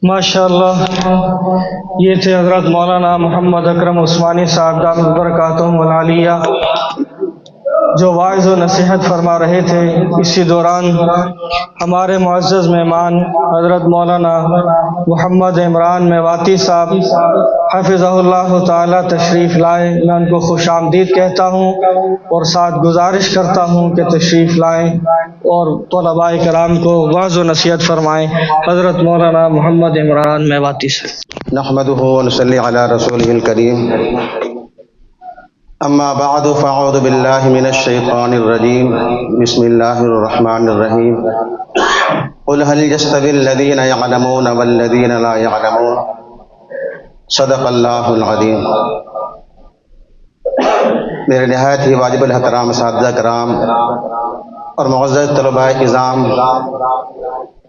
माशाअल्लाह, ये थे हज़रत मौलाना मोहम्मद अकरम उस्मानी साहब दामत बरकातुहुमुल आलिया जो वाइज़ व नसीहत फरमा रहे थे। इसी दौरान हमारे मुअज़्ज़ज़ मेहमान हज़रत मौलाना मोहम्मद इमरान मेवाती साहब हफ़िज़हुल्लाह ताला तशरीफ़ लाए। मैं उनको खुश आमदीद कहता हूँ और साथ गुजारिश करता हूँ कि तशरीफ़ लाएँ और तलबाए कराम को वाज़ व नसीहत फरमाएँ। हज़रत मौलाना मोहम्मद इमरान मेवाती साहब। नहमदुहु व नसल्ली अला रसूलिहिल करीम, अम्मा बअद, फ़अऊज़ु बिल्लाहि मिनश शैतानिर रजीम, बिस्मिल्लाहिर रहमानिर रहीम। क़ुल हल यस्तविल लज़ीना यअलमून वल लज़ीना ला यअलमून, सदक़ल्लाहुल अज़ीम। मेरे नहायत ही वाजिबुल एहतराम असातिज़ा कराम और मुअज़्ज़ज़ तलबाए किज़ाम,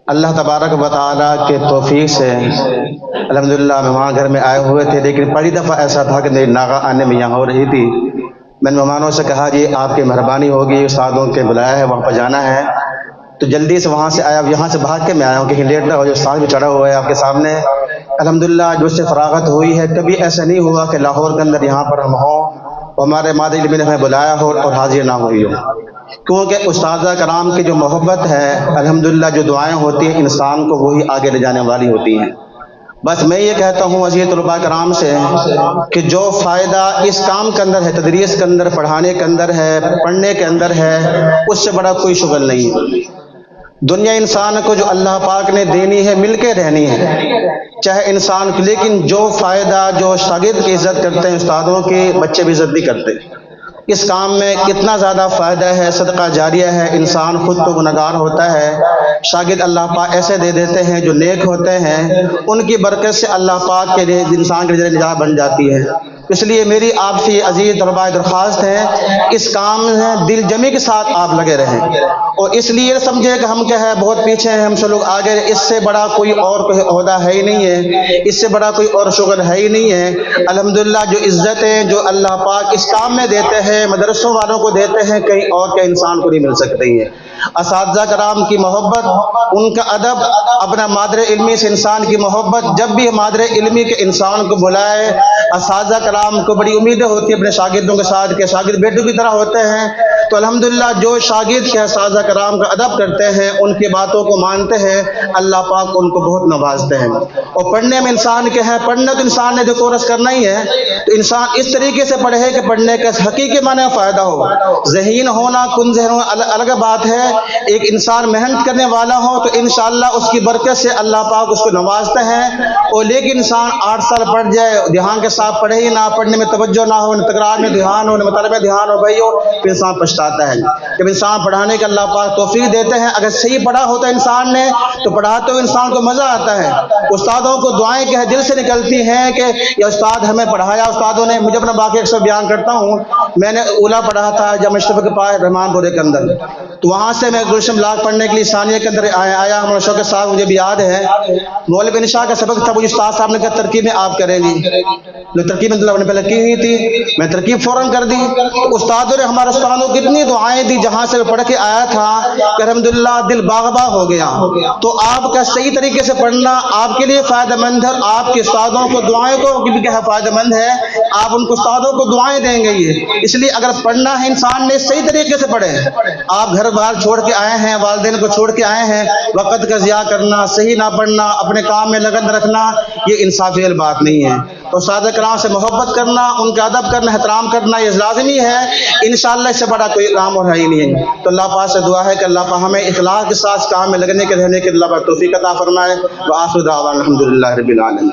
अल्लाह तबारक व तआला के तौफीक से अल्हम्दुलिल्लाह मेहमान घर में आए हुए थे, लेकिन पहली दफ़ा ऐसा था कि मेरी नागा आने में यहाँ हो रही थी। मैंने मेहमानों से कहा जी आपकी मेहरबानी होगी, उस्तादों के बुलाया है, वहाँ पर जाना है, तो जल्दी से वहाँ से आया। यहाँ से भाग के मैं आया हूँ कि लेट ना हो, जो उस्ताद भी चढ़ा हुआ है आपके सामने। अल्हम्दुलिल्लाह जो से फरागत हुई है, कभी ऐसा नहीं हुआ कि लाहौर के अंदर यहाँ पर हम हों और हमारे मादे इल्मी ने हमें बुलाया हो और हाजिर ना हुई हो, क्योंकि उस्ताद कराम की जो मोहब्बत है, अल्हम्दुलिल्लाह जो दुआएं होती हैं इंसान को वही आगे ले जाने वाली होती हैं। बस मैं ये कहता हूँ अज़ीज़ तलबा कराम से कि जो फ़ायदा इस काम के अंदर है, तदरीस के अंदर, पढ़ाने के अंदर है, पढ़ने के अंदर है, उससे बड़ा कोई शुगल नहीं है। दुनिया इंसान को जो अल्लाह पाक ने देनी है मिल के रहनी है, चाहे इंसान को, लेकिन जो फ़ायदा जो शागिर्द की इज़्ज़त करते हैं, उस्तादों के बच्चे भी इज़्ज़त नहीं करते। इस काम में कितना ज़्यादा फ़ायदा है, सदका जारिया है, इंसान खुद तो गुनहगार होता है, शागिर्द अल्लाह पाक ऐसे दे देते हैं जो नेक होते हैं, उनकी बरकत से अल्लाह पाक के लिए इंसान के लिए निजात बन जाती है। इसलिए मेरी आपसे अजीज़ तलबा दरख्वास्त है, इस काम में दिल जमी के साथ आप लगे रहें और इसलिए समझे कि हम क्या है बहुत पीछे हैं, हमसे लोग आगे, इससे बड़ा कोई और कोई ओहदा है ही नहीं है, इससे बड़ा कोई और शुगल है ही नहीं है। अल्हम्दुलिल्लाह जो इज़्ज़तें जो अल्लाह पाक इस काम में देते हैं, मदरसों वालों को देते हैं, कहीं और के इंसान को नहीं मिल सकती है। असातिज़ा कराम की मोहब्बत, उनका अदब, अपना मादरे इल्मी से इंसान की मोहब्बत, जब भी मादरे इल्मी के इंसान को बुलाए, असातिज़ा कराम को बड़ी उम्मीदें होती है अपने शागिर्दों के साथ के शागिर्द बेटों की तरह होते हैं। तो अल्हम्दुलिल्लाह जो शागिर्द के असातिज़ा कराम का अदब करते हैं, उनकी बातों को मानते हैं, अल्लाह पाक उनको बहुत नवाजते हैं। और पढ़ने में इंसान के हैं, पढ़ना तो इंसान ने जो कोर्स करना ही है, तो इंसान इस तरीके से पढ़े कि पढ़ने का हकीकी माने में फ़ायदा हो। ज़हीन होना, कुन ज़हन होना अलग बात है। एक इंसान मेहनत करने वाला हो तो इंशाअल्लाह उसकी बरकत से अल्लाह पाक उसको नवाजते हैं। और लेकिन इंसान 8 साल पढ़ जाए, ध्यान के साथ पढ़े ही ना, पढ़ने में तवज्जो ना हो, न तकरार में ध्यान हो, न मतलब में ध्यान हो भाई हो, फिर इंसान पछताता है। जब इंसान पढ़ाने का अल्लाह पाक तौफीक देते हैं, अगर सही पढ़ा होता है इंसान ने, तो पढ़ाते हुए इंसान को मज़ा आता है। उस्तादों को दुआएं क्या है दिल से निकलती हैं कि ये उस्ताद हमें पढ़ाया। उस्तादों ने मुझे अपना वाक़या अक्सर बयान करता हूँ, मैंने उला पढ़ा था जब मुश्तफ़ा के पास रहमानपुरे के अंदर, तो वहाँ से मैं गुलशन ब्लाक पढ़ने के लिए सानिया के अंदर आया। हमारा शौकत साहब मुझे भी याद है, मौलवी निशा का सबक था, मुझे उस्ताद साहब ने कहा तरकीब में आप करेंगी, जो तरकीब में आपने पहले की हुई थी, मैं तरकीब फ़ौरन कर दी। तो उस्तादों ने, हमारे उस्तादों को कितनी दुआएं दी, जहाँ से पढ़ के आया था कि अल्हम्दुलिल्लाह दिल बाग़ हो गया। तो आपका सही तरीके से पढ़ना आपके लिए फ़ायदेमंद है, आपके उस्तादों को दुआएं को भी क्या फ़ायदेमंद है, आप उनको उस्तादों को दुआएं देंगे ये। इसलिए अगर पढ़ना है इंसान ने सही तरीके से पढ़े। आप घर बार छोड़ के आए हैं, वालिदैन को छोड़ के आए हैं, वक़्त का ज़िया करना, सही ना पढ़ना, अपने काम में लगन रखना, ये इंसाफ़ी वाली बात नहीं है। तो उस्ताद कराम से मोहब्बत करना, उनका अदब करना, एहतराम करना, ये लाज़मी है। इंशाअल्लाह इससे बड़ा कोई काम और है ही नहीं है। तो अल्लाह पाक से दुआ है कि अल्लाह पाक हमें इखलास के साथ काम में लगने के रहने के अल्लाह पाक तौफीक अता फरमाए। व आखिर दावाना अल्हम्दुलिल्लाहि रब्बिल आलमीन।